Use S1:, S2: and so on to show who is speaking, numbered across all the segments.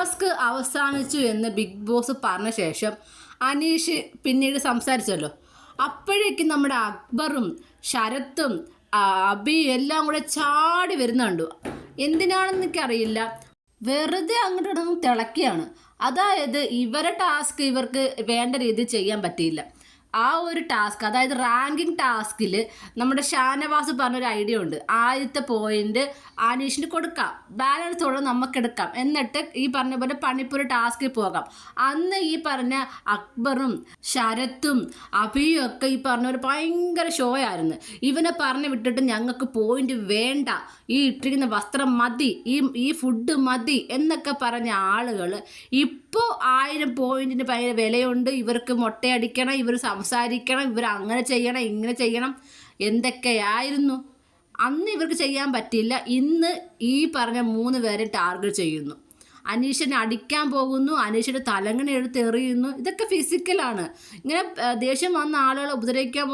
S1: Task അവസാനിച്ചു എന്ന് big boss പറഞ്ഞ ശേഷം അനീഷ് പിന്നീട് സംസാരിച്ചല്ലോ. അപ്പോഴേക്കും നമ്മുടെ അക്ബറും ശരത്തും അബി എല്ലാം കൂടെ ചാടി വരുന്നുണ്ട്. എന്തിനാണെന്ന് എനിക്കറിയില്ല, വെറുതെ അങ്ങോട്ട് തിളക്കിയാണ്. അതായത് ഇവരെ ടാസ്ക് ഇവർക്ക് വേണ്ട രീതിയിൽ ചെയ്യാൻ പറ്റിയില്ല. ആ ഒരു ടാസ്ക്, അതായത് റാങ്കിങ് ടാസ്കിൽ നമ്മുടെ ഷാനവാസ് പറഞ്ഞൊരു ഐഡിയ ഉണ്ട്. ആദ്യത്തെ പോയിന്റ് അനീഷിന് കൊടുക്കാം, ബാലൻസ് ഉള്ളത് നമുക്കെടുക്കാം, എന്നിട്ട് ഈ പറഞ്ഞ പോലെ പണിപ്പൂര് ടാസ്കിൽ പോകാം. അന്ന് ഈ പറഞ്ഞ അക്ബറും ശരത്തും അഭിയും ഒക്കെ ഈ പറഞ്ഞ ഒരു ഭയങ്കര ഷോ ആയിരുന്നു. ഇവനെ പറഞ്ഞു വിട്ടിട്ട് ഞങ്ങൾക്ക് പോയിന്റ് വേണ്ട, ഈ ഇട്ടിരിക്കുന്ന വസ്ത്രം മതി, ഈ ഫുഡ് മതി എന്നൊക്കെ പറഞ്ഞ ആളുകൾ ഇപ്പോൾ 1000 പോയിന്റിന് ഭയങ്കര വിലയുണ്ട്, ഇവർക്ക് മുട്ടയടിക്കണം, ഇവർ സംസാരിക്കണം, ഇവർ അങ്ങനെ ചെയ്യണം, ഇങ്ങനെ ചെയ്യണം, എന്തൊക്കെയായിരുന്നു. അന്ന് ഇവർക്ക് ചെയ്യാൻ പറ്റില്ല. ഇന്ന് ഈ പറഞ്ഞ 3 പേരെ ടാർഗറ്റ് ചെയ്യുന്നു. അനീഷിനെ അടിക്കാൻ പോകുന്നു, അനീഷിൻ്റെ തലങ്ങണി എടുത്ത് എറിയുന്നു. ഇതൊക്കെ ഫിസിക്കലാണ്. ഇങ്ങനെ ദേഷ്യം വന്ന ആളുകളെ ഉപദ്രവിക്കാൻ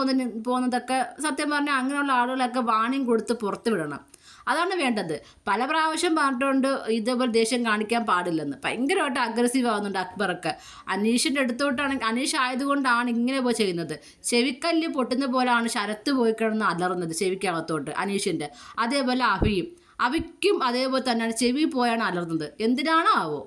S1: പോകുന്നതൊക്കെ സത്യം പറഞ്ഞാൽ അങ്ങനെയുള്ള ആളുകളൊക്കെ വാണിംഗ് കൊടുത്ത് പുറത്ത് വിടണം. അതാണ് വേണ്ടത്. പല പ്രാവശ്യം പറഞ്ഞിട്ടുണ്ട് ഇതേപോലെ ദേഷ്യം കാണിക്കാൻ പാടില്ലെന്ന്. ഭയങ്കരമായിട്ട് അഗ്രസീവ് ആവുന്നുണ്ട് അക്ബറൊക്കെ. അനീഷിൻ്റെ അടുത്തോട്ടാണെങ്കിൽ അനീഷ് ആയതുകൊണ്ടാണ് ഇങ്ങനെ പോയി ചെയ്യുന്നത്. ചെവിക്കല്ല് പൊട്ടുന്ന പോലെയാണ് ശരത്ത് പോയി കിടന്ന് അലറുന്നത് ചെവിക്കകത്തോട്ട് അനീഷിൻ്റെ. അതേപോലെ അഭിക്കും അതേപോലെ തന്നെയാണ് ചെവി പോയാണ് അലർന്നത്. എന്തിനാണോ ആവോ.